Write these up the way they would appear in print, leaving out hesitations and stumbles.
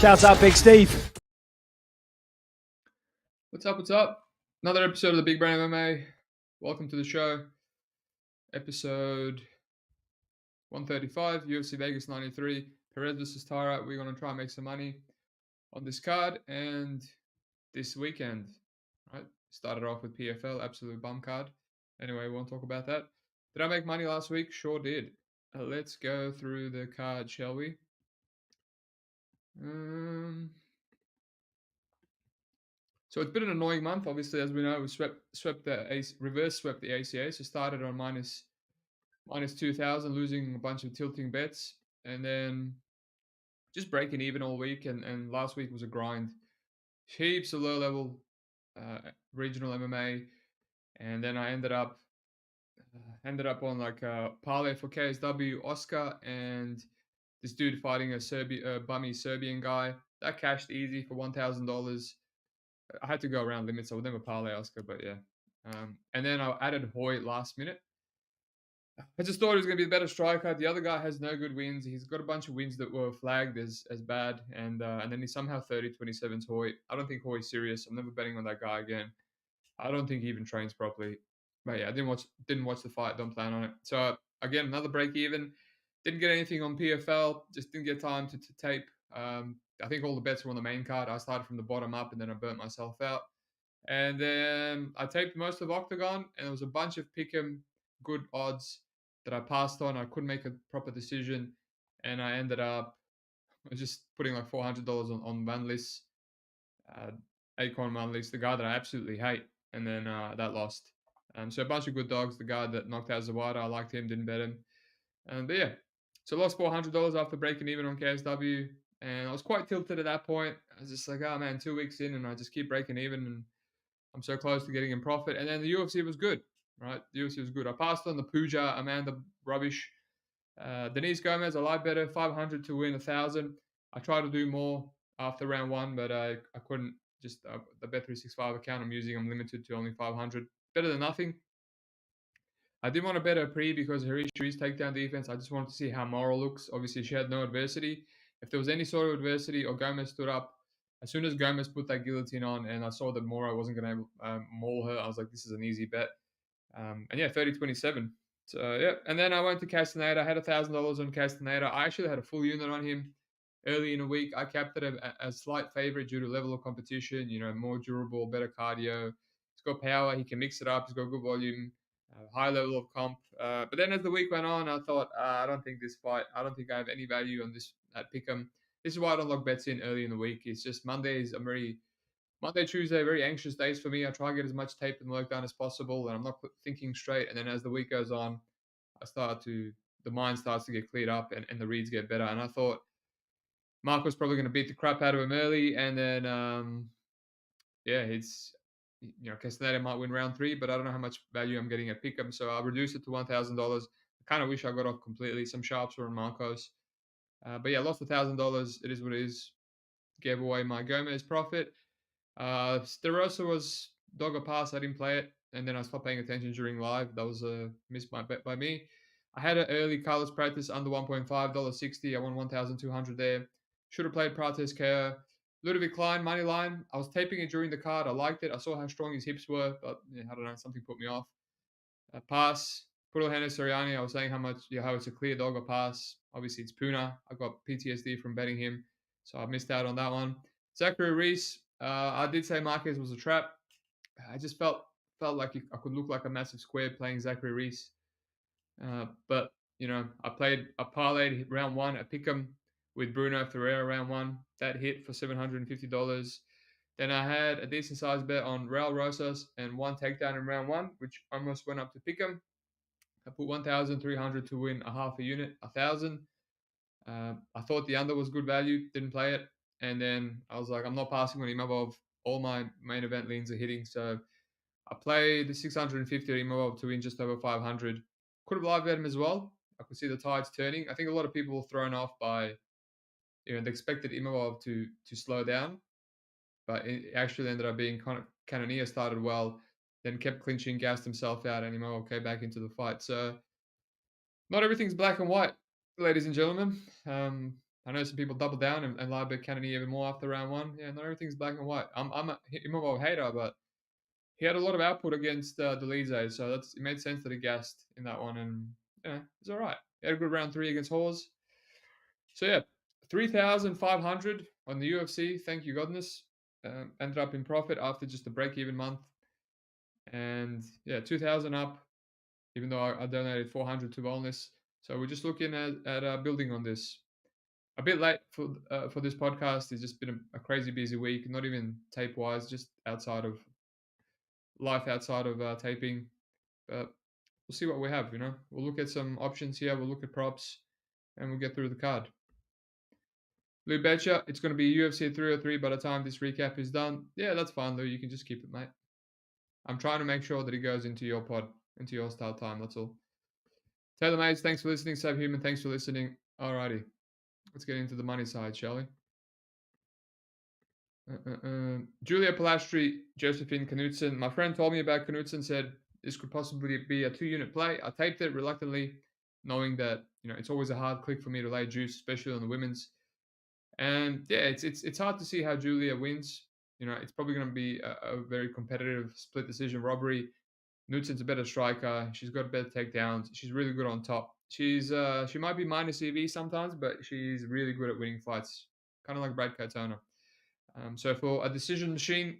Shouts out Big Steve. What's up? What's up? Another episode of the Big Brain MMA. Welcome to the show. Episode 135, UFC Vegas 93. Perez versus Taira. We're going to try and make some money on this card and this weekend. Right? Started off with PFL, absolute bum card. Anyway, we won't talk about that. Did I make money last week? Sure did. Let's go through the card, shall we? So it's been an annoying month. Obviously, as we know, we reverse swept the ACA. So started on minus 2,000, losing a bunch of tilting bets, and then just breaking even all week. And last week was a grind. Heaps of low level regional MMA, and then I ended up on like a parlay for KSW, Oscar, and this dude fighting a bummy Serbian guy. That cashed easy for $1,000. I had to go around limits. I would never parlay Oscar, but yeah. And then I added Hoy last minute. I just thought he was going to be the better striker. The other guy has no good wins. He's got a bunch of wins that were flagged as bad, and then he's somehow 30-27's Hoy. I don't think Hoy's serious. I'm never betting on that guy again. I don't think he even trains properly. But yeah, I didn't watch the fight. Don't plan on it. So again, another break even. Didn't get anything on PFL. Just didn't get time to tape. I think all the bets were on the main card. I started from the bottom up, and then I burnt myself out. And then I taped most of Octagon, and there was a bunch of pick'em good odds that I passed on. I couldn't make a proper decision, and I ended up just putting like $400 on Manlis, Acorn Manlis, the guy that I absolutely hate, and then that lost. So a bunch of good dogs. The guy that knocked out Zawada, I liked him, didn't bet him. But yeah, so I lost $400 after breaking even on KSW, and I was quite tilted at that point. I was just like, oh man, 2 weeks in, and I just keep breaking even, and I'm so close to getting in profit. And then the UFC was good, right? The UFC was good. I passed on the Puja, Amanda rubbish. Denise Gomez, I like better, 500 to win 1,000. I tried to do more after round one, but I couldn't. Just the Bet365 account I'm using, I'm limited to only 500. Better than nothing. I didn't want to bet her pre because her issue is takedown defense. I just wanted to see how Moral looks. Obviously, she had no adversity. If there was any sort of adversity or Gomez stood up, as soon as Gomez put that guillotine on and I saw that Mora wasn't going to maul her, I was like, this is an easy bet. And yeah, 30-27. So yeah, and then I went to Castaneda. I had $1,000 on Castaneda. I actually had a full unit on him early in the week. I capped it as slight favorite due to level of competition. You know, more durable, better cardio. He's got power. He can mix it up. He's got good volume. High level of comp. But then as the week went on, I thought, I don't think I have any value on this at Pick'em. This is why I don't lock bets in early in the week. It's just Monday, Tuesday, very anxious days for me. I try to get as much tape and work done as possible, and I'm not thinking straight. And then as the week goes on, the mind starts to get cleared up and the reads get better. And I thought Mark was probably going to beat the crap out of him early, and then Castaneda might win round 3, but I don't know how much value I'm getting at Pick'em, so I'll reduce it to $1,000. I kind of wish I got off completely. Some sharps were on Marcos. But yeah, lost $1,000. It is what it is. Gave away my Gomez profit. Sterosa was dog a pass. I didn't play it, and then I stopped paying attention during live. That was a missed my bet by me. I had an early Carlos Pratis under 1.5, $1.60. I won 1,200 there. Should have played Pratis KO. Ludovic Klein, money line. I was taping it during the card. I liked it. I saw how strong his hips were, but yeah, I don't know. Something put me off. Pass. Pudel Soriani. I was saying how it's a clear dog or pass. Obviously, it's Puna. I got PTSD from betting him, so I missed out on that one. Zachary Reese. I did say Marquez was a trap. I just felt like I could look like a massive square playing Zachary Reese. But I parlayed round 1 at Pick'em with Bruno Ferreira round 1. That hit for $750. Then I had a decent sized bet on Raul Rosas and 1 takedown in round 1, which almost went up to Pick'em. I put 1,300 to win a half a unit, 1,000. I thought the under was good value, didn't play it. And then I was like, I'm not passing on Imavov. All my main event leans are hitting. So I played the 650 Imavov to win just over 500. Could have live bet him as well. I could see the tides turning. I think a lot of people were thrown off by, they expected Imavov to slow down. But it actually ended up being Cannonier started well, then kept clinching, gassed himself out, and Imavov came back into the fight. So not everything's black and white, ladies and gentlemen. I I know some people double down and lie about Kennedy even more after round one. Yeah, not everything's black and white. I'm a Immobil hater, but he had a lot of output against Delize, so it made sense that he gassed in that one, and it's all right. He had a good round three against Hawes. So yeah, 3,500 on the UFC. Thank you, goodness. Ended up in profit after just a break-even month, and yeah, 2,000 up. Even though I donated 400 to wellness, so we're just looking at building on this. A bit late for this podcast. It's just been a crazy busy week. Not even tape wise, just outside of life, outside of taping. But we'll see what we have. We'll look at some options here. We'll look at props, and we'll get through the card. Lou Betcha, it's going to be UFC 303 by the time this recap is done. Yeah, that's fine, Lou. You can just keep it, mate. I'm trying to make sure that it goes into your pod, into your style time. That's all. Taylor Mates, thanks for listening. Subhuman, thanks for listening. Alrighty, let's get into the money side, shall we? Julia Palastri, Josephine Knutson. My friend told me about Knutson, said this could possibly be a 2-unit play. I taped it reluctantly, knowing that it's always a hard click for me to lay juice, especially on the women's. And yeah, it's hard to see how Julia wins. It's probably going to be a very competitive split decision robbery. Knutson's a better striker. She's got better takedowns. She's really good on top. She might be minus EV sometimes, but she's really good at winning fights, kind of like Brad Katona. So for a decision machine,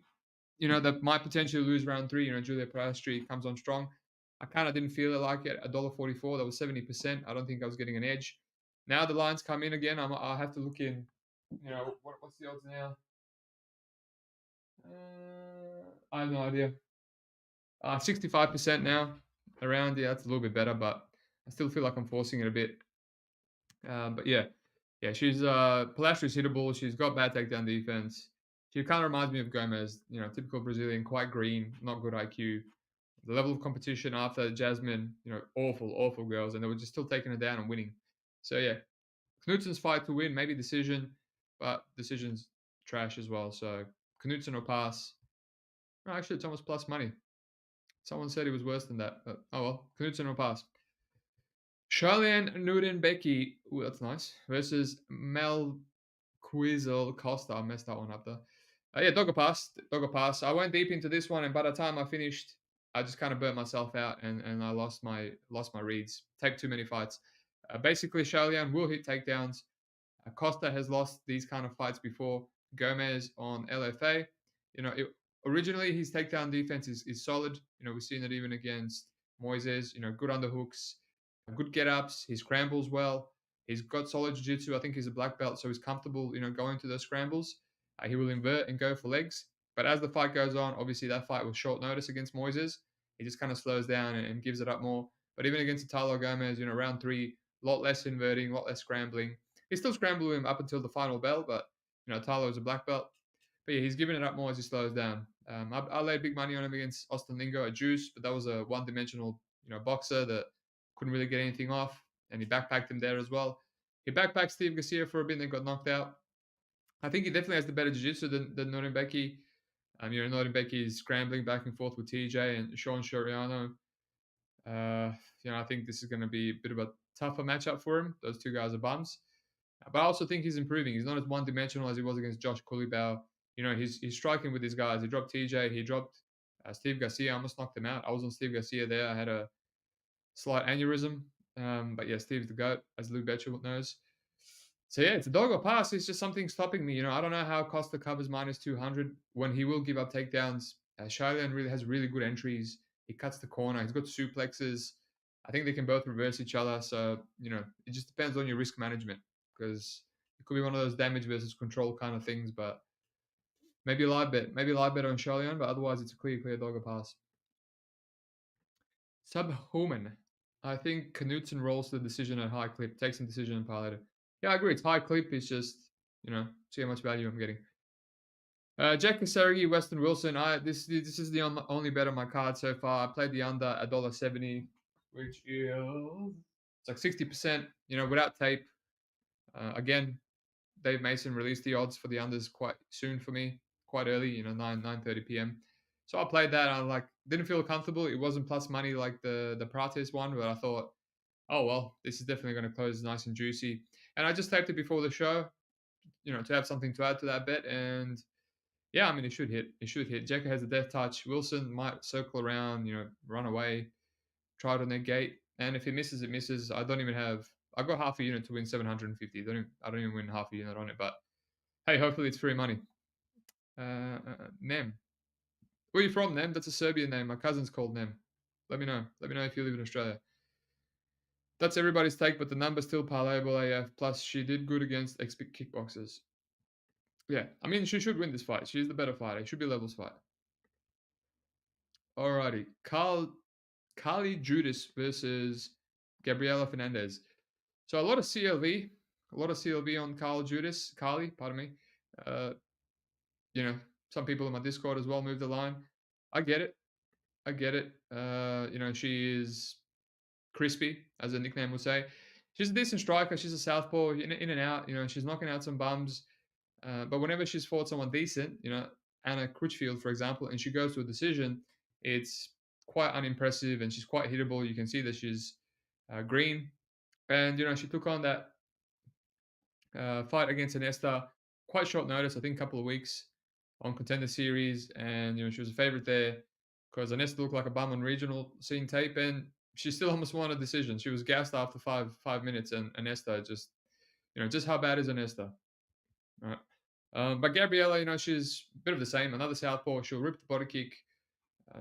that might potentially lose round three. Julia Palastri comes on strong. I kind of didn't feel it like it. $1.44. That was 70%. I don't think I was getting an edge. Now the lines come in again. I'll have to look in. What's the odds now? I have no idea. 65% now. Around, yeah, that's a little bit better, but I still feel like I'm forcing it a bit. But yeah, she's Palastri's hittable. She's got bad takedown defense. She kind of reminds me of Gomez, typical Brazilian, quite green, not good IQ. The level of competition after Jasmine, awful girls, and they were just still taking her down and winning. So yeah, Knutson's fight to win, maybe decision, but decision's trash as well. So Knutson or pass. No, actually, it's almost plus money. Someone said it was worse than that, but oh well. Knutson or pass. Charlian Nudenbecki, ooh, that's nice, versus Mel Quizel Costa. I messed that one up though. Yeah, Dogger pass. Dogger pass. I went deep into this one, and by the time I finished, I just kind of burnt myself out, and I lost my reads. Taped too many fights. Basically, Charlian will hit takedowns. Costa has lost these kind of fights before. Gomez on LFA. Originally his takedown defense is solid. We've seen it even against Moises. Good underhooks, good get ups. He scrambles well. He's got solid jiu-jitsu. I think he's a black belt, so he's comfortable, going to those scrambles. He will invert and go for legs. But as the fight goes on, obviously that fight was short notice against Moises. He just kind of slows down and gives it up more. But even against Italo Gomez, round three, a lot less inverting, a lot less scrambling. He still scrambled him up until the final bell, but Talo is a black belt. But yeah, he's giving it up more as he slows down. I laid big money on him against Austin Lingo at Juice, but that was a one-dimensional, boxer that couldn't really get anything off, and he backpacked him there as well. He backpacked Steve Garcia for a bit and then got knocked out. I think he definitely has the better jiu-jitsu than Norenbeki. Norenbeki is scrambling back and forth with TJ and Sean Soriano. I think this is going to be a bit of a tougher matchup for him. Those two guys are bums. But I also think he's improving. He's not as one-dimensional as he was against Josh Kulibau. He's striking with these guys. He dropped TJ. He dropped Steve Garcia. I almost knocked him out. I was on Steve Garcia there. I had a slight aneurysm. But yeah, Steve's the GOAT, as Lou Betcher knows. So yeah, it's a dog or pass. It's just something stopping me. I don't know how Costa covers minus 200 when he will give up takedowns. Shailen really has really good entries. He cuts the corner. He's got suplexes. I think they can both reverse each other. So, it just depends on your risk management because it could be one of those damage versus control kind of things. But maybe a live bet. Maybe a live bet on Shailen, but otherwise it's a clear dog or pass. Subhuman. I think Knutson rolls the decision at high clip, takes some decision and parlay it. Yeah, I agree. It's high clip. It's just, see how much value I'm getting. Jack Kasaragi, Weston Wilson. This is the only bet on my card so far. I played the under $1.70, which is it's like 60%. Without tape. Again, Dave Mason released the odds for the unders quite soon for me, quite early. 9:30 p.m. So I played that. I didn't feel comfortable. It wasn't plus money like the Prates one, but I thought, oh well, this is definitely going to close nice and juicy. And I just taped it before the show, to have something to add to that bet. And yeah, I mean, it should hit. It should hit. Jekka has a death touch. Wilson might circle around, run away, try to negate. And if it misses, it misses. I don't even have. I've got half a unit to win 750. I don't even win half a unit on it. But hey, hopefully it's free money. Nem. Where are you from, Nem? That's a Serbian name. My cousin's called Nem. Let me know. Let me know if you live in Australia. That's everybody's take, but the number's still parlayable AF. Plus, she did good against kickboxers. Yeah, I mean, she should win this fight. She's the better fighter. It should be levels fight. Alrighty. Carly Judas versus Gabriela Fernandez. So a lot of CLV. A lot of CLV on Carly, pardon me. Uh, some people in my Discord as well moved the line. I get it. I get it. She is crispy, as a nickname would say. She's a decent striker. She's a southpaw, in and out. She's knocking out some bums. But whenever she's fought someone decent, Anna Critchfield, for example, and she goes to a decision, it's quite unimpressive and she's quite hittable. You can see that she's green. And, she took on that fight against Anesta quite short notice, I think a couple of weeks on Contender Series. And, she was a favorite there because Anesta looked like a bum on regional, seeing tape, and she still almost won a decision. She was gassed after five minutes, and Anesta just how bad is Anesta? Right. But Gabriella, she's a bit of the same. Another southpaw. She'll rip the body kick.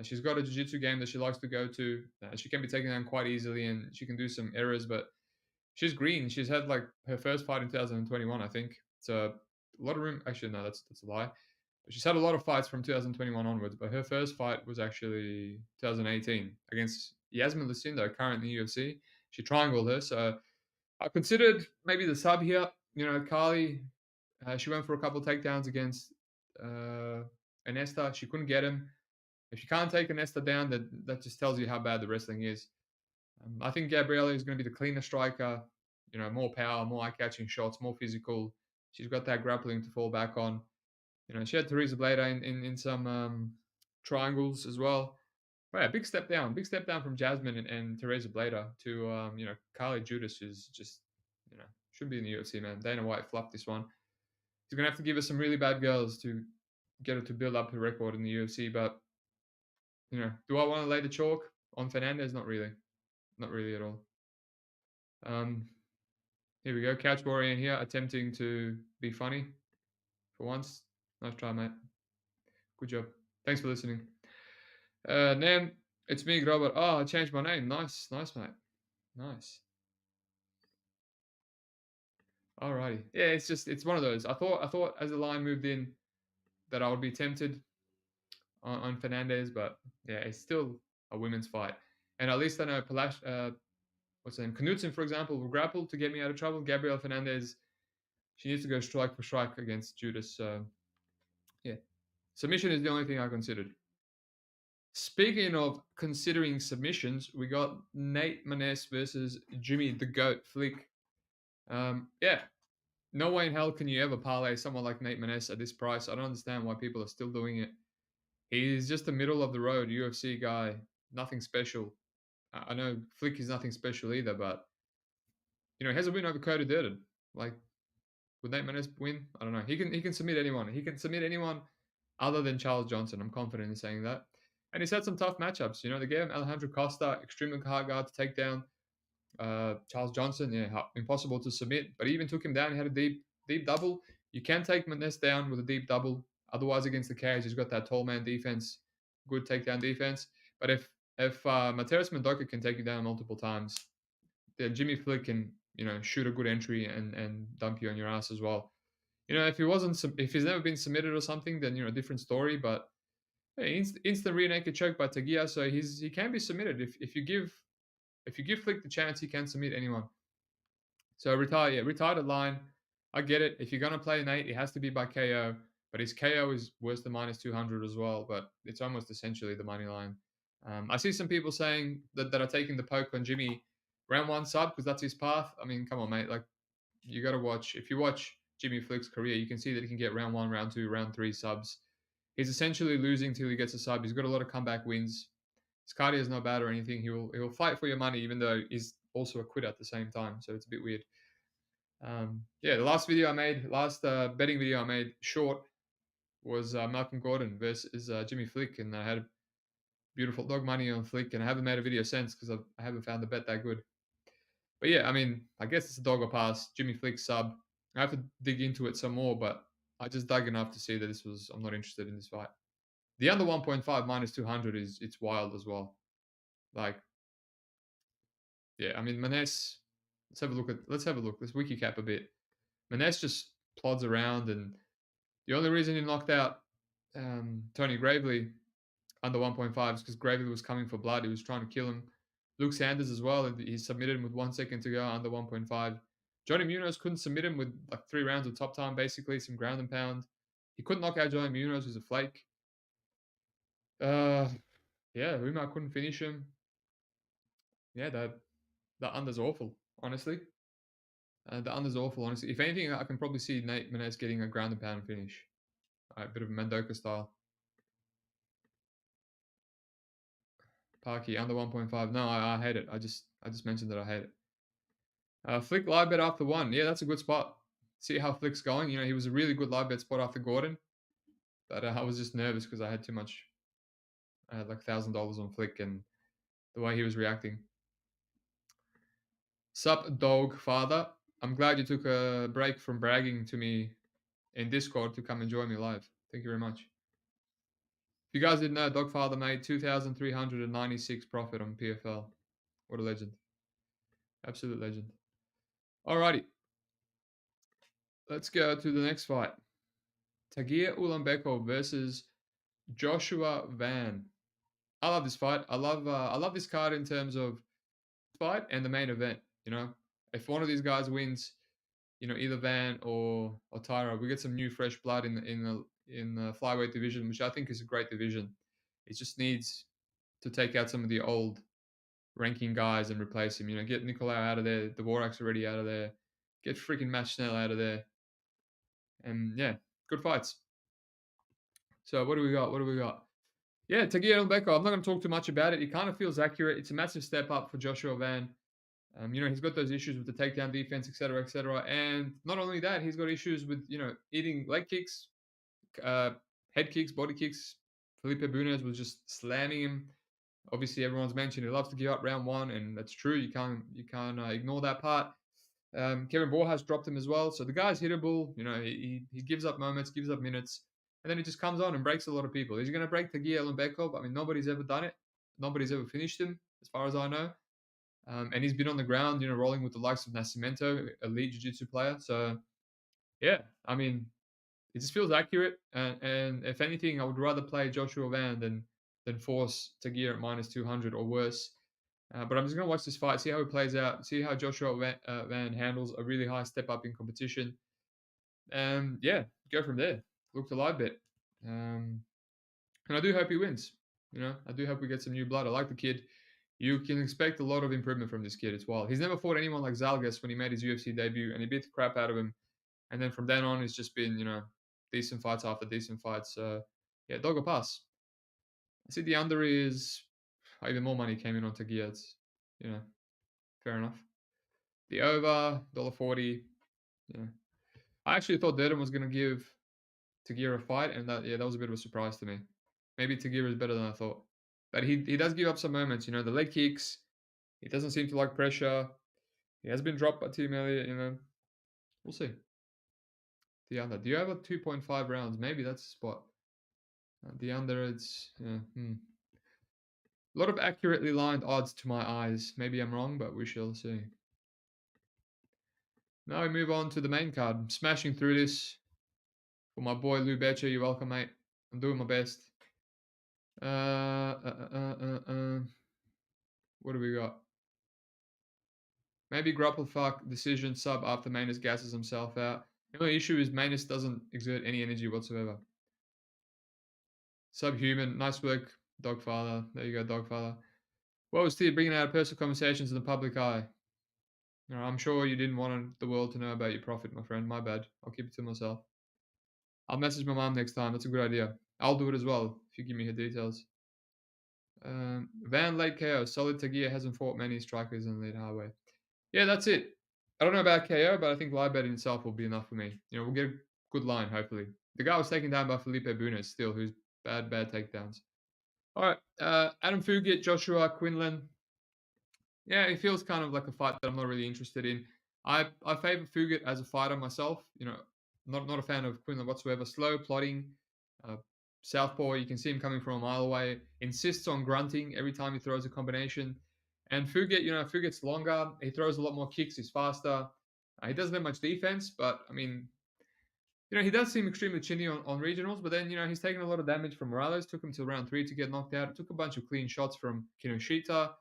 She's got a jiu-jitsu game that she likes to go to. She can be taken down quite easily, and she can do some errors. But she's green. She's had like her first fight in 2021, I think. So a lot of room. Actually, no, that's a lie. But she's had a lot of fights from 2021 onwards. But her first fight was actually 2018 against Yasmin Lucindo, current in the UFC. She triangled her. So I considered maybe the sub here. Carly, she went for a couple of takedowns against Anesta. She couldn't get him. If you can't take Anesta down, that just tells you how bad the wrestling is. I think Gabriella is going to be the cleaner striker. More power, more eye-catching shots, more physical. She's got that grappling to fall back on. She had Teresa Bleda in some triangles as well. But yeah, big step down. Big step down from Jasmine and Teresa Bleda to Carly Judas, who's just should be in the UFC, man. Dana White fluffed this one. He's gonna have to give us some really bad girls to get her to build up her record in the UFC. But do I want to lay the chalk on Fernandez? Not really, not really at all. Here we go, Couch Warrior in here, attempting to be funny for once. Nice try, mate. Good job. Thanks for listening. Name, it's me, Robert. Oh, I changed my name. Nice, mate. Nice. Alrighty. Yeah, it's one of those. I thought as the line moved in that I would be tempted on Fernandez, but yeah, it's still a women's fight. And at least I know what's her name? Knudsen, for example, will grapple to get me out of trouble. Gabriel Fernandez, she needs to go strike for strike against Judas. So yeah, submission is the only thing I considered. Speaking of considering submissions, we got Nate Maness versus Jimmy the Goat Flick. Yeah, no way in hell can you ever parlay someone like Nate Maness at this price. I don't understand why people are still doing it. He's just a middle of the road UFC guy, nothing special. I know Flick is nothing special either, but he has a win over Cody Durden. Like, would Nate Maness win? I don't know. He can submit anyone. He can submit anyone other than Charles Johnson. I'm confident in saying that. And he's had some tough matchups. They gave him Alejandro Costa, extremely hard guard to take down. Charles Johnson, yeah, impossible to submit. But he even took him down. He had a deep double. You can take Maness down with a deep double. Otherwise, against the cage, he's got that tall man defense, good takedown defense. But if Mateus Mendoza can take you down multiple times, then Jimmy Flick can shoot a good entry and dump you on your ass as well. If he's never been submitted or something, then different story. But hey, instant rear naked choke by Tagia, so he can be submitted if you give Flick the chance, he can submit anyone. So retired at line. I get it. If you're gonna play Nate, it has to be by KO. But his KO is worse than -200 as well. But it's almost essentially the money line. I see some people saying that are taking the poke on Jimmy round one sub because that's his path. I mean, come on, mate. Like, you got to watch. If you watch Jimmy Flick's career, you can see that he can get round one, round two, round three subs. He's essentially losing till he gets a sub. He's got a lot of comeback wins. His cardio is not bad or anything. He will fight for your money, even though he's also a quitter at the same time. So it's a bit weird. Yeah, the last betting video I made, short, was Malcolm Gordon versus Jimmy Flick, and I had beautiful dog money on Flick, and I haven't made a video since because I haven't found the bet that good. But yeah, I mean, I guess it's a dog or pass. Jimmy Flick sub. I have to dig into it some more, but I just dug enough to see that this was. I'm not interested in this fight. The under 1.5 minus 200 is it's wild as well. Like, yeah, I mean, Manes. Let's have a look. Let's wiki cap a bit. Manes just plods around, and the only reason he knocked out Tony Gravely under 1.5 is because Gravely was coming for blood. He was trying to kill him. Luke Sanders as well. He submitted him with 1 second to go under 1.5. Johnny Munoz couldn't submit him with like 3 rounds of top time, basically, some ground and pound. He couldn't knock out Johnny Munoz, who's a flake. Uh, yeah, Umar couldn't finish him. Yeah, that under's awful, honestly. The under's awful, honestly. If anything, I can probably see Nate Menez getting a ground and pound finish. A bit of Mendoka style. Parky under 1.5. No, I hate it. I just mentioned that I hate it. Flick live bet after one. Yeah, that's a good spot. See how Flick's going. You know, he was a really good live bet spot after Gordon, but I was just nervous because I had too much. I had like $1,000 on Flick and the way he was reacting. Sup, dog father. I'm glad you took a break from bragging to me in Discord to come and join me live. Thank you very much. If you guys didn't know, Dogfather made 2,396 profit on PFL. What a legend. Absolute legend. Alrighty. Let's go to the next fight. Tagir Ulanbekov versus Joshua Van. I love this fight. I love this card in terms of fight and the main event. You know, if one of these guys wins, you know, either Van or Taira, we get some new fresh blood in the flyweight division, which I think is a great division. It just needs to take out some of the old ranking guys and replace him. You know, get Nicolau out of there. Dvorak's already out of there. Get freaking Matt Schnell out of there. And yeah, good fights. So what do we got? What do we got? Yeah, Tagir Elbeko. I'm not going to talk too much about it. It kind of feels accurate. It's a massive step up for Joshua Van. You know, he's got those issues with the takedown defense, etc., etc. And not only that, he's got issues with, you know, eating leg kicks, head kicks, body kicks. Felipe Bunez was just slamming him. Obviously, everyone's mentioned he loves to give up round one, and that's true. You can't ignore that part. Kevin Borjas dropped him as well. So the guy's hittable. You know, he gives up moments, gives up minutes, and then he just comes on and breaks a lot of people. Is he going to break Tagir Elbeko? I mean, nobody's ever done it. Nobody's ever finished him, as far as I know. And he's been on the ground, you know, rolling with the likes of Nascimento, elite jiu-jitsu player. So, yeah, I mean, it just feels accurate. And if anything, I would rather play Joshua Van than force Tagir at minus 200 or worse. But I'm just going to watch this fight, see how it plays out, see how Joshua Van handles a really high step up in competition. And yeah, go from there. Look to live bet. And I do hope he wins. You know, I do hope we get some new blood. I like the kid. You can expect a lot of improvement from this kid. It's wild. He's never fought anyone like Zalgas when he made his UFC debut, and he beat the crap out of him. And then from then on, it's just been, you know, decent fights after decent fights. So, yeah, dog or pass. I see the under is even more money came in on Tagia. It's, you know, fair enough. The over, $1.40. Yeah. I actually thought Durden was going to give Tagira a fight, and that was a bit of a surprise to me. Maybe Tagira is better than I thought. But he does give up some moments, you know, the leg kicks. He doesn't seem to like pressure. He has been dropped by Team Elliott, you know. We'll see. The under. Do you have a 2.5 rounds? Maybe that's the spot. The under, it's a lot of accurately lined odds to my eyes. Maybe I'm wrong, but we shall see. Now we move on to the main card. I'm smashing through this for my boy Lou Betcher. You're welcome, mate. I'm doing my best. What do we got? Maybe grapple fuck decision sub after Manus gasses himself out. The only issue is Manus doesn't exert any energy whatsoever. Subhuman, nice work, Dogfather. There you go, Dogfather. What was Steve bringing out personal conversations in the public eye? You know, I'm sure you didn't want the world to know about your profit, my friend. My bad. I'll keep it to myself. I'll message my mom next time. That's a good idea. I'll do it as well if you give me her details. Van late KO. Solid Tagia hasn't fought many strikers in the lead highway. Yeah, that's it. I don't know about KO, but I think live bet itself will be enough for me. We'll get a good line, hopefully. The guy was taken down by Felipe Bunes still, who's bad takedowns. All right, Adam Fugit, Joshua Quinlan. Yeah, it feels kind of like a fight that I'm not really interested in. I favor Fugit as a fighter myself. Not a fan of Quinlan whatsoever. Slow, plodding, uh, southpaw. You can see him coming from a mile away. Insists on grunting every time he throws a combination. And Fugit, Fugit's longer. He throws a lot more kicks. He's faster. He doesn't have much defense, but I mean, he does seem extremely chinny on regionals. But then, he's taken a lot of damage from Morales. Took him to round 3 to get knocked out. Took a bunch of clean shots from Kinoshita.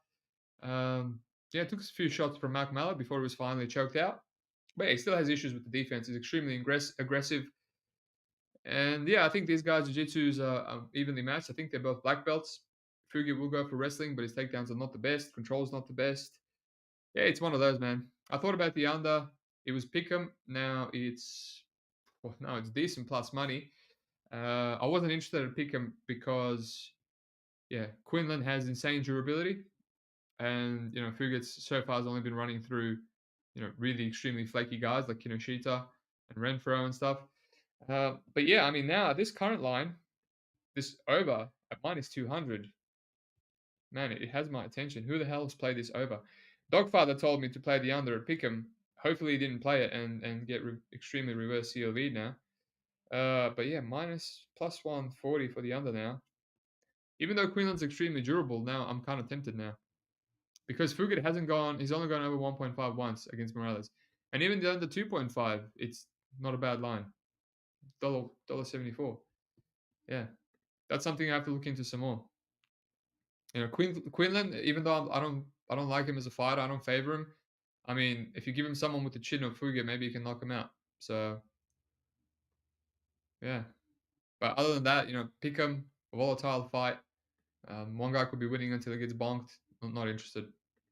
Yeah, it took a few shots from Mark Mallet before he was finally choked out. But yeah, he still has issues with the defense. He's extremely aggressive. And yeah, I think these guys' jiu-jitsu's evenly matched. I think they're both black belts. Fugi will go for wrestling, but his takedowns are not the best. Control's not the best. Yeah, it's one of those, man. I thought about the under. It was pick'em. Now it's decent plus money. I wasn't interested in pick'em because yeah, Quinlan has insane durability. And Fugit's so far has only been running through really extremely flaky guys like Kinoshita and Renfro and stuff. But yeah, I mean now this current line, this over at minus 200, man, it has my attention. Who the hell has played this over? Dogfather told me to play the under at Pick'em. Hopefully he didn't play it and get extremely reverse CLV now. But yeah, minus plus 140 for the under now. Even though Quinlan's extremely durable now, I'm kind of tempted now. Because Fugit hasn't gone, he's only gone over 1.5 once against Morales. And even the under 2.5, it's not a bad line. Dollar 74. Yeah. That's something I have to look into some more. Quinlan, even though I don't like him as a fighter, I don't favor him. I mean, if you give him someone with the chin of Fugit, maybe you can knock him out. So yeah. But other than that, pick him, a volatile fight. One guy could be winning until he gets bonked. I'm not interested.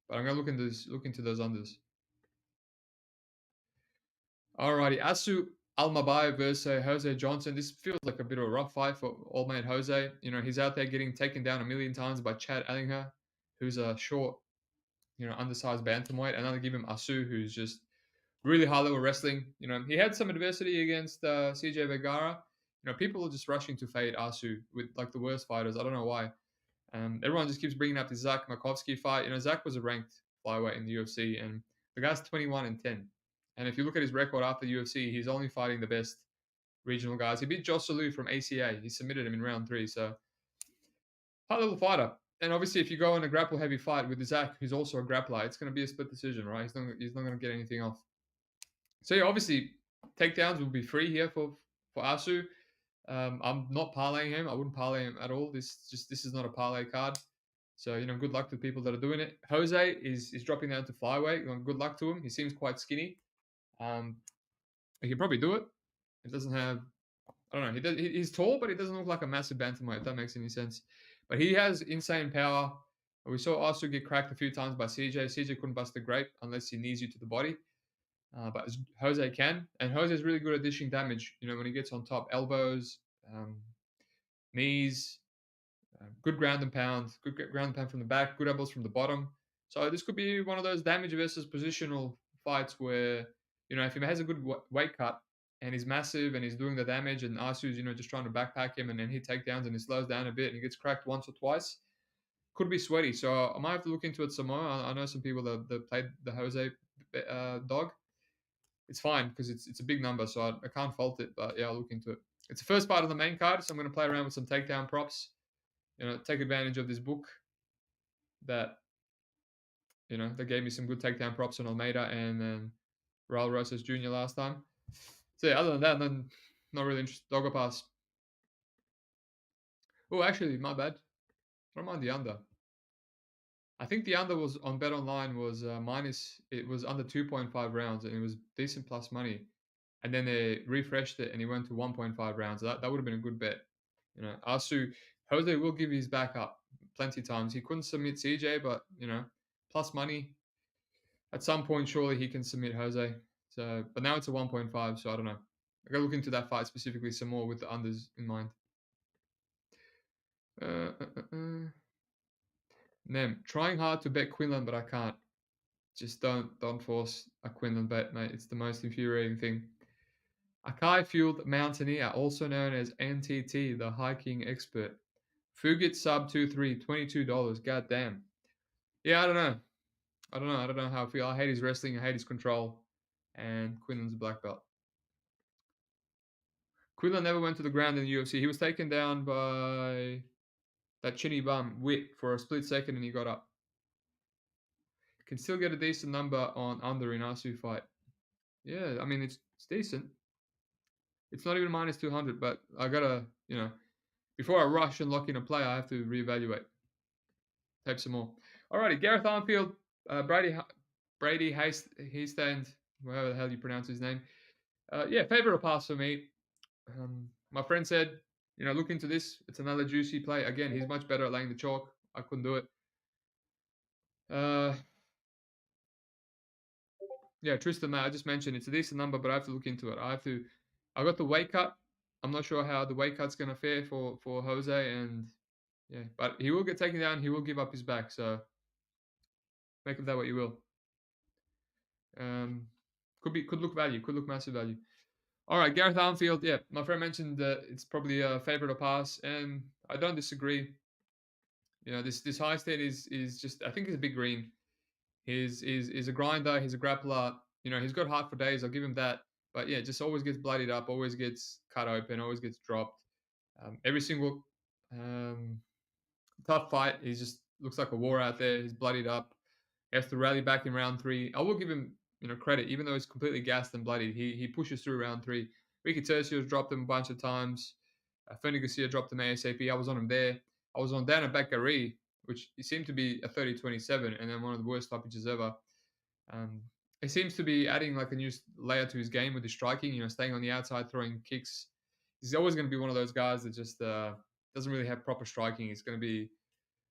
But I'm gonna look into those unders. Alrighty, Asu Almabai versus Jose Johnson. This feels like a bit of a rough fight for old mate Jose. He's out there getting taken down a million times by Chad Allinger, who's a short, undersized bantamweight. And then give him Asu, who's just really high level wrestling. He had some adversity against CJ Vergara. People are just rushing to fade Asu with like the worst fighters. I don't know why. Everyone just keeps bringing up the Zach Makovsky fight. Zach was a ranked flyweight in the UFC, and the guy's 21-10. And if you look at his record after UFC, he's only fighting the best regional guys. He beat Josh Salou from ACA. He submitted him in round 3. So high level fighter. And obviously, if you go in a grapple heavy fight with Zach, who's also a grappler, it's going to be a split decision, right? He's not going to get anything off. So yeah, obviously, takedowns will be free here for Asu. I'm not parlaying him. I wouldn't parlay him at all. This is not a parlay card. So good luck to people that are doing it. Jose is dropping down to flyweight. Good luck to him. He seems quite skinny. He can probably do it. It doesn't have. I don't know. He's tall, but he doesn't look like a massive bantamweight. If that makes any sense. But he has insane power. We saw Asu get cracked a few times by CJ. CJ couldn't bust a grape unless he knees you to the body. But Jose can, and Jose is really good at dishing damage. When he gets on top, elbows, knees, good ground and pound, from the back, good elbows from the bottom. So this could be one of those damage versus positional fights where if he has a good weight cut and he's massive and he's doing the damage, and Asu's just trying to backpack him and then hit takedowns and he slows down a bit and he gets cracked once or twice. Could be sweaty, so I might have to look into it some more. I know some people that played the Jose dog. It's fine because it's a big number, so I can't fault it. But yeah, I'll look into it. It's the first part of the main card, so I'm going to play around with some takedown props. Take advantage of this book that that gave me some good takedown props on Almeida and then Raul Rosas Jr. last time. So yeah, other than that, then not really interested. Dogger pass. Oh, actually, my bad. I don't mind the under. I think the under was on Bet Online was minus. It was under 2.5 rounds and it was decent plus money. And then they refreshed it and he went to 1.5 rounds. That would have been a good bet. Asu, Jose will give his back up plenty of times. He couldn't submit CJ, but plus money. At some point, surely he can submit Jose. So, but now it's a 1.5, so I don't know. I gotta look into that fight specifically some more with the unders in mind. Nem, trying hard to bet Quinlan, but I can't. Just don't force a Quinlan bet, mate. It's the most infuriating thing. Akai Fueled Mountaineer, also known as NTT, the hiking expert. Fugit sub 2-3, $22. God damn. Yeah, I don't know. I don't know how I feel. I hate his wrestling. I hate his control. And Quinlan's a black belt. Quinlan never went to the ground in the UFC. He was taken down by that chinny bum, Wit, for a split second and he got up. Can still get a decent number on under in Asu fight. Yeah, I mean, it's decent. It's not even minus 200, but I gotta, before I rush and lock in a play, I have to reevaluate. Tape some more. Alrighty, Gareth Armfield, Brady Haystand, whatever the hell you pronounce his name. Yeah, favorite pass for me. My friend said, look into this. It's another juicy play. Again, he's much better at laying the chalk. I couldn't do it. Yeah, Tristan, mate, I just mentioned it's a decent number, but I have to look into it. I got the weight cut. I'm not sure how the weight cut's gonna fare for Jose, and yeah, but he will get taken down. He will give up his back. So make of that what you will. Could look value, could look massive value. All right, Gareth Armfield. Yeah, my friend mentioned that it's probably a favorite or pass, and I don't disagree. This high state is just I think he's a big green. He's a grinder. He's a grappler. He's got heart for days. I'll give him that. But yeah, just always gets bloodied up. Always gets cut open. Always gets dropped. Every single um, tough fight, he just looks like a war out there. He's bloodied up. He has to rally back in round 3. I will give him credit, even though he's completely gassed and bloodied. He pushes through round 3. Ricky Tercios dropped him a bunch of times. Fernie Garcia dropped him ASAP. I was on him there. I was on Dana Bakary, which he seemed to be a 30-27, and then one of the worst stoppages ever. He seems to be adding like a new layer to his game with his striking. Staying on the outside, throwing kicks. He's always going to be one of those guys that just doesn't really have proper striking. He's going to be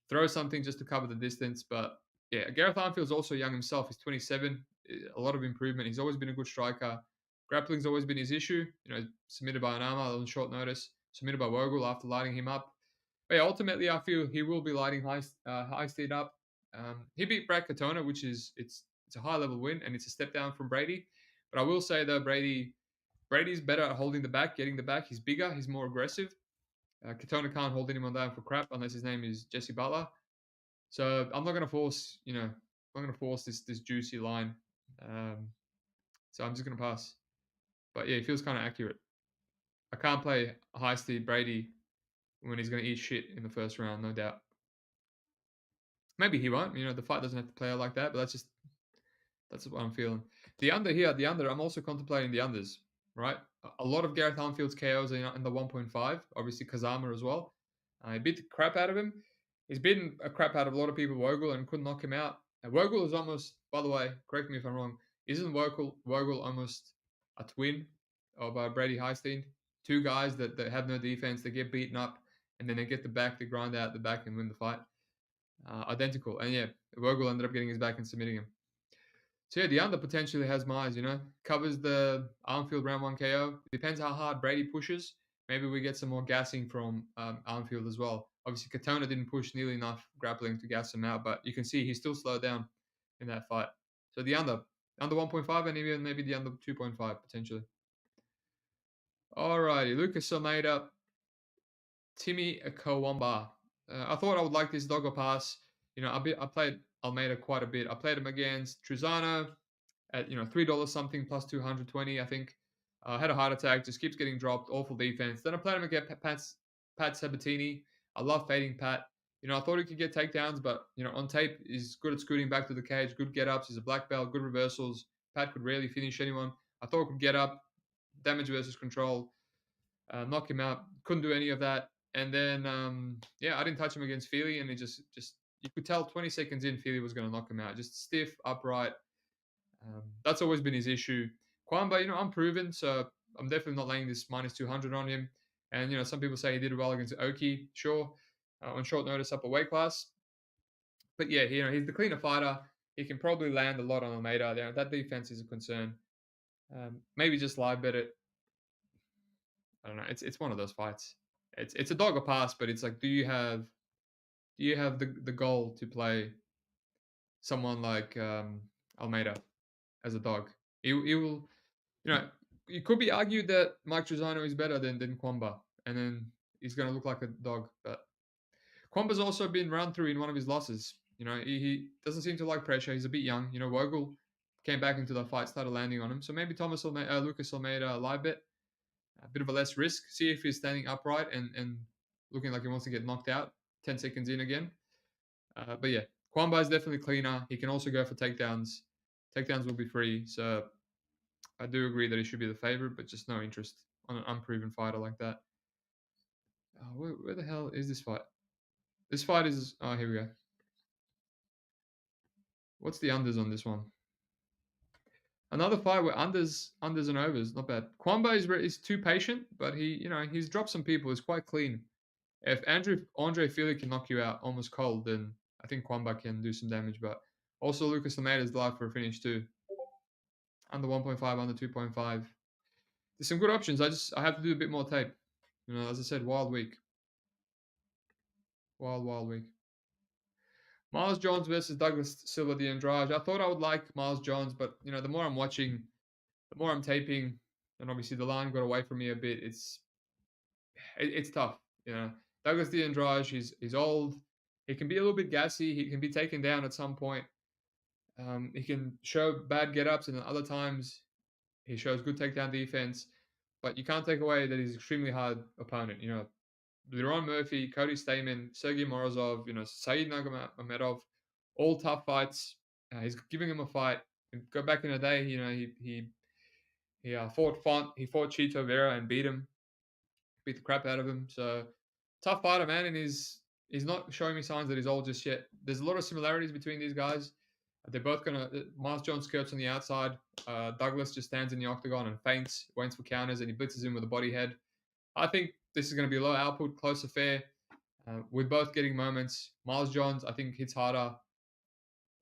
throw something just to cover the distance. But yeah, Gareth Armfield's also young himself. He's 27. A lot of improvement. He's always been a good striker. Grappling's always been his issue. Submitted by an armor on short notice. Submitted by Vogel after lighting him up. But yeah, ultimately, I feel he will be lighting high speed up. He beat Brad Katona, which is it's a high level win and it's a step down from Brady. But I will say though, Brady's better at holding the back, getting the back. He's bigger. He's more aggressive. Katona can't hold anyone down for crap unless his name is Jesse Butler. So I'm not going to force, I'm going to force this juicy line. So I'm just going to pass. But yeah, it feels kind of accurate. I can't play high speed Brady when he's going to eat shit in the first round, no doubt. Maybe he won't. The fight doesn't have to play out like that, but that's what I'm feeling. The under, I'm also contemplating the unders, right? A lot of Gareth Armfield's KOs are in the 1.5, obviously Kazama as well. He beat the crap out of him. He's beaten a crap out of a lot of people, Vogel, and couldn't knock him out. And Vogel is almost, by the way, correct me if I'm wrong, isn't Vogel almost a twin of Brady Heistein? Two guys that have no defense, they get beaten up, and then they get the back, they grind out the back and win the fight. Identical. And yeah, Vogel ended up getting his back and submitting him. So yeah, the under potentially has Myers, covers the Armfield round 1 KO. Depends how hard Brady pushes. Maybe we get some more gassing from Armfield as well. Obviously, Katona didn't push nearly enough grappling to gas him out, but you can see he still slowed down in that fight. So the under 1.5 and even maybe the under 2.5 potentially. Alrighty, Lucas Almeida, Timmy Kawamba. I thought I would like this dog or pass. I played Almeida quite a bit. I played him against Truzano at $3 something plus 220, I think. Had a heart attack, just keeps getting dropped, awful defense. Then I played him against Pat Sabatini. I love fading Pat. I thought he could get takedowns, but on tape he's good at scooting back to the cage, good get ups. He's a black belt, good reversals. Pat could rarely finish anyone. I thought he could get up, damage versus control, knock him out. Couldn't do any of that. And then I didn't touch him against Feely, and he just you could tell 20 seconds in Feely was going to knock him out. Just stiff, upright. That's always been his issue. Kwamba, I'm proven, so I'm definitely not laying this minus 200 on him. And, some people say he did well against Oki, sure, on short notice up a weight class. But yeah, he's the cleaner fighter. He can probably land a lot on Almeida there. That defense is a concern. Maybe just live bet it. I don't know. It's one of those fights. It's a dog or pass, but it's like, do you have the goal to play someone like Almeida as a dog. He will, you know, it could be argued that Mike Trizano is better than Kwamba, and then he's going to look like a dog. But Kwamba's also been run through in one of his losses. He doesn't seem to like pressure. He's a bit young. Vogel came back into the fight, started landing on him. So maybe Lucas Almeida live bet, a bit of a less risk. See if he's standing upright and looking like he wants to get knocked out 10 seconds in again. But yeah, Kwamba is definitely cleaner. He can also go for takedowns. Takedowns will be free. So I do agree that he should be the favorite, but just no interest on an unproven fighter like that. Where the hell is this fight? This fight is. Oh, here we go. What's the unders on this one? Another fight where unders and overs, not bad. Kwamba is too patient, but he's dropped some people. He's quite clean. If Andre Fili can knock you out almost cold, then I think Kwamba can do some damage. But also Lucas Almeida is live for a finish too. Under 1.5, under 2.5. There's some good options. I have to do a bit more tape. As I said, wild week. Wild week. Miles Jones versus Douglas Silva de Andrade. I thought I would like Miles Jones, but the more I'm watching, the more I'm taping, and obviously the line got away from me a bit. It's tough. Douglas de Andrade, he's old. He can be a little bit gassy. He can be taken down at some point. He can show bad get-ups, and then other times he shows good takedown defense. But you can't take away that he's an extremely hard opponent. Liron Murphy, Cody Stamen, Sergey Morozov, Saeed Nurmagomedov, all tough fights. He's giving him a fight. Go back in the day, he fought Font, he fought Chito Vera and beat the crap out of him. So tough fighter, man, and he's not showing me signs that he's old just yet. There's a lot of similarities between these guys. They're both gonna. Miles Jones skirts on the outside. Douglas just stands in the octagon and feints, waits for counters, and he blitzes him with a body head. I think this is going to be low output, close affair. We're both getting moments. Miles Jones, I think, hits harder.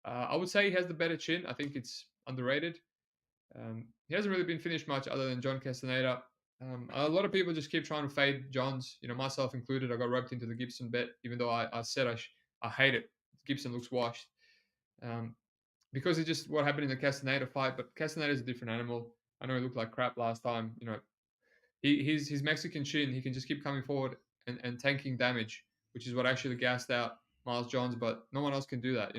I would say he has the better chin. I think it's underrated. He hasn't really been finished much other than John Castaneda. A lot of people just keep trying to fade Johns, myself included. I got roped into the Gibson bet, even though I said I hate it. Gibson looks washed. Because it's just what happened in the Castaneda fight, but Castaneda is a different animal. I know he looked like crap last time. His Mexican chin, he can just keep coming forward and tanking damage, which is what actually gassed out Miles Jones, but no one else can do that.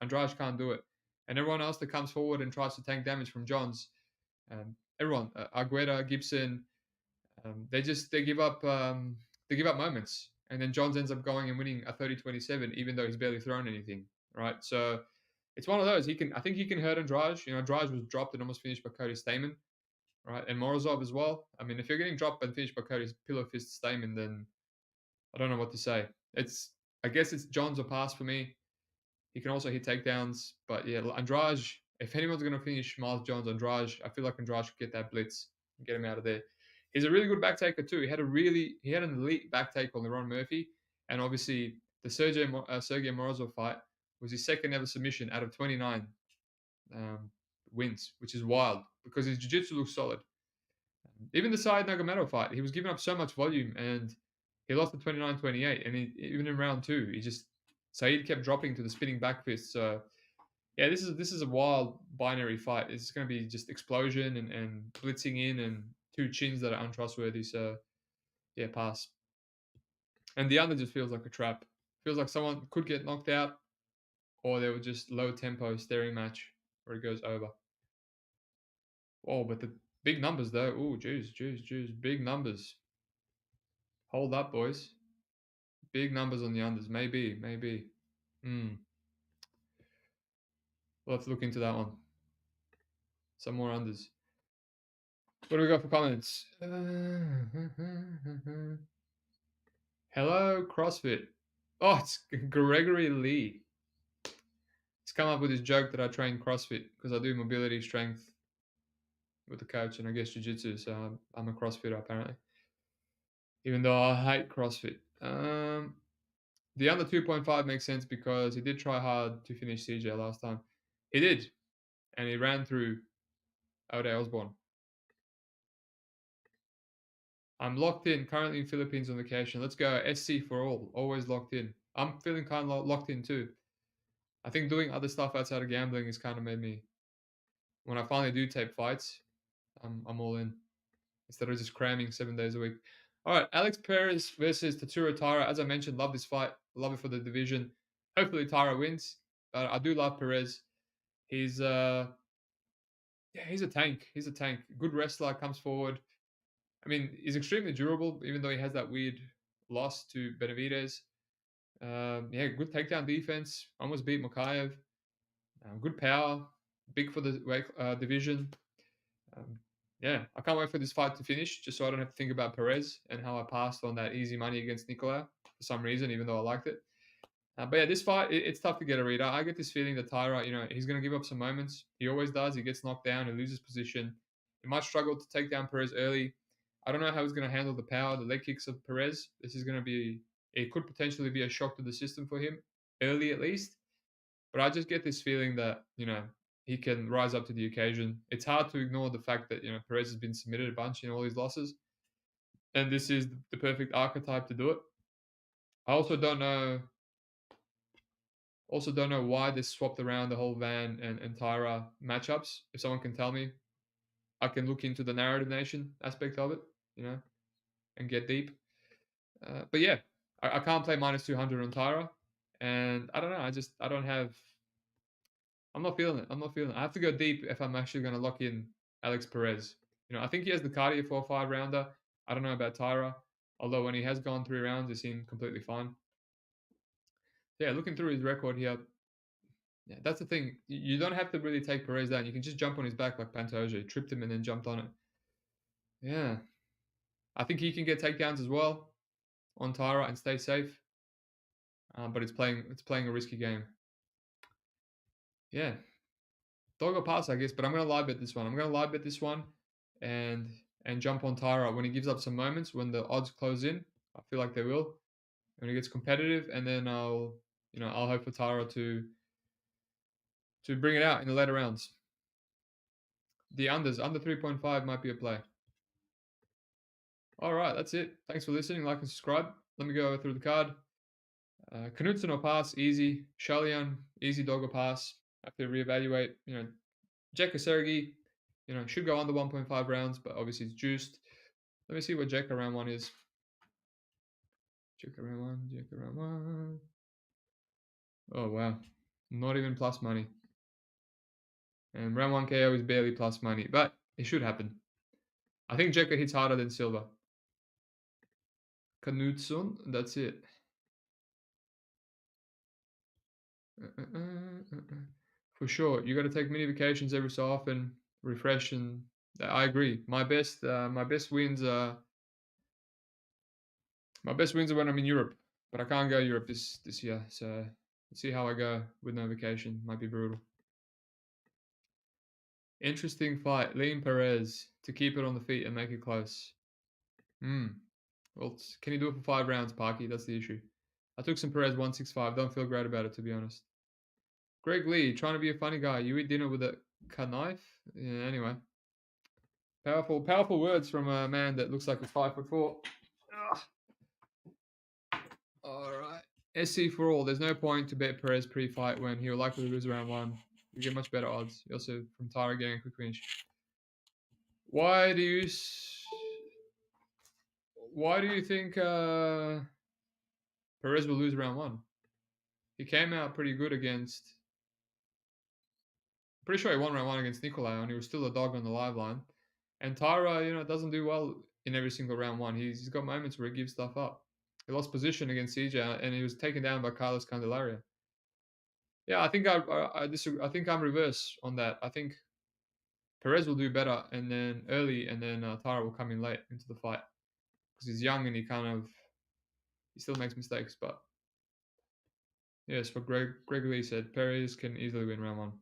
Andrade can't do it. And everyone else that comes forward and tries to tank damage from Johns, everyone, Agueda, Gibson, they give up moments. And then Johns ends up going and winning a 30-27, even though he's barely thrown anything, right? So it's one of those. I think he can hurt Andrade. Andrade was dropped and almost finished by Cody Stamen, right? And Morozov as well. I mean, if you're getting dropped and finished by Cody's pillow fist Stamen, then I don't know what to say. I guess it's Johns or pass for me. He can also hit takedowns, but yeah, Andrade. If anyone's gonna finish Miles Jones, Andrade, I feel like Andrade should get that blitz and get him out of there. He's a really good back taker too. He had an elite back take on Liron Murphy, and obviously the Sergey Morozov fight was his second ever submission out of 29 wins, which is wild because his jiu-jitsu looks solid. Even the Saeed Nurmagomedov fight, he was giving up so much volume and he lost to 29-28. And even in round two, Saeed kept dropping to the spinning back fist. So yeah, this is a wild binary fight. It's going to be just explosion and blitzing in and two chins that are untrustworthy. So yeah, pass. And the other just feels like a trap. Feels like someone could get knocked out, or they were just low tempo staring match where it goes over. Oh, but the big numbers though. Oh, jeez, big numbers. Hold up, boys. Big numbers on the unders. Maybe. We'll have to look into that one. Some more unders. What do we got for comments? Hello, CrossFit. Oh, it's Gregory Lee. He's come up with this joke that I train CrossFit because I do mobility strength with the coach and I guess jiu-jitsu. So I'm a CrossFitter apparently. Even though I hate CrossFit. The under 2.5 makes sense because he did try hard to finish CJ last time. He did. And he ran through Ode Osborne. I'm locked in, currently in Philippines on vacation. Let's go. SC for all. Always locked in. I'm feeling kind of locked in too. I think doing other stuff outside of gambling has kind of made me, when I finally do tape fights, I'm all in instead of just cramming 7 days a week. All right, Alex Perez versus Taira. As I mentioned, love this fight. Love it for the division. Hopefully Taira wins. But I do love Perez. He's yeah, he's a tank. He's a tank. Good wrestler, comes forward. I mean, he's extremely durable, even though he has that weird loss to Benavidez. Yeah, good takedown defense. Almost beat Mokaev. Good power. Big for the division. Um, yeah, I can't wait for this fight to finish, just so I don't have to think about Perez and how I passed on that easy money against Nicolau for some reason, even though I liked it. But yeah, this fight, it's tough to get a read. I get this feeling that Taira, he's going to give up some moments. He always does. He gets knocked down, he loses position. He might struggle to take down Perez early. I don't know how he's going to handle the power, the leg kicks of Perez. This is going to be, it could potentially be a shock to the system for him, early at least. But I just get this feeling that, he can rise up to the occasion. It's hard to ignore the fact that, Perez has been submitted a bunch in all his losses. And this is the perfect archetype to do it. I also don't know why they swapped around the whole Van and Tyra matchups. If someone can tell me, I can look into the narrative nation aspect of it, and get deep. But yeah, I can't play minus 200 on Tyra. And I don't know. I don't have. I'm not feeling it. I'm not feeling it. I have to go deep if I'm actually going to lock in Alex Perez. I think he has the cardio for a 5 rounder. I don't know about Tyra. Although when he has gone 3 rounds, he seemed completely fine. Yeah, looking through his record here, yeah, that's the thing. You don't have to really take Perez down. You can just jump on his back like Pantoja. Tripped him and then jumped on it. Yeah. I think he can get takedowns as well on Tyra and stay safe. But it's playing a risky game. Yeah. Dog or pass, I guess, but I'm gonna live bet this one. I'm gonna live bet this one and jump on Tyra when he gives up some moments, when the odds close in. I feel like they will. When he gets competitive, and then I'll hope for Tyra to bring it out in the later rounds. The unders, under 3.5 might be a play. All right, that's it. Thanks for listening. Like and subscribe. Let me go through the card. Knutson or pass, easy. Shalian, easy dog or pass. Have to reevaluate. Jekka Sergey, should go under 1.5 rounds, but obviously it's juiced. Let me see what Jekka round one is. Jekka round one, Jekka round one. Oh, wow. Not even plus money. And round one KO is barely plus money, but it should happen. I think Jekka hits harder than Silva. Knutson, that's it. For sure, you got to take mini vacations every so often, refresh, and I agree. My best wins are when I'm in Europe, but I can't go Europe this year. So let's see how I go with no vacation. Might be brutal. Interesting fight, Lean Perez to keep it on the feet and make it close. Well, can you do it for 5 rounds, Parky? That's the issue. I took some Perez 165. Don't feel great about it, to be honest. Greg Lee, trying to be a funny guy. You eat dinner with a knife? Yeah, anyway. Powerful words from a man that looks like a 5'4". All right. SC for all. There's no point to bet Perez pre-fight when he'll likely lose round one. You get much better odds. You also from Taira getting a quick finish. Why do you think Perez will lose round one? He came out pretty good against. Pretty sure he won round one against Nicolau, and he was still a dog on the live line. And Taira, doesn't do well in every single round one. He's got moments where he gives stuff up. He lost position against CJ, and he was taken down by Carlos Candelaria. Yeah, I think I disagree. I think I'm reverse on that. I think Perez will do better, and then early, and then Taira will come in late into the fight because he's young and he still makes mistakes. But yes, what Greg Lee said, Perez can easily win round one.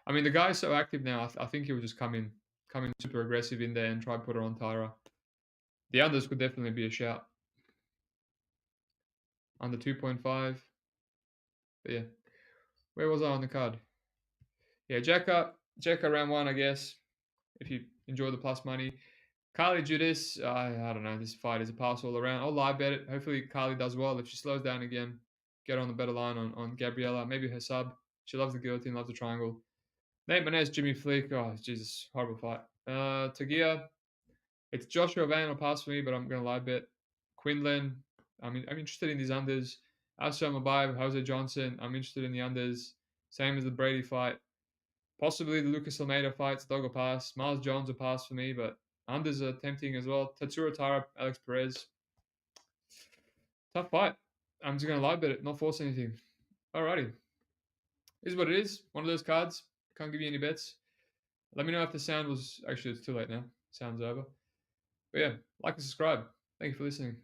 I mean, the guy's so active now. I think he would just come in super aggressive in there and try to put her on Taira. The unders could definitely be a shout. Under 2.5. But yeah. Where was I on the card? Yeah, Jacka round one, I guess, if you enjoy the plus money. Carly Judas, I don't know. This fight is a pass all around. I'll live bet it. Hopefully Carly does well. If she slows down again, get on the better line on Gabriella. Maybe her sub. She loves the guillotine, loves the triangle. Nate Manez, Jimmy Fleek. Oh, Jesus, horrible fight. Tagia. It's Joshua Van will pass for me, but I'm going to lie a bit. Quinlan. I'm interested in these unders. Asha Mabayev, Jose Johnson. I'm interested in the unders. Same as the Brady fight. Possibly the Lucas Almeida fights. Dog will pass. Miles Jones will pass for me, but unders are tempting as well. Tatsuro Taira, Alex Perez. Tough fight. I'm just going to lie about it, not force anything. Alrighty. Is what it is. One of those cards. Can't give you any bets. Let me know if the sound was... Actually, it's too late now. Sound's over. But yeah, like and subscribe. Thank you for listening.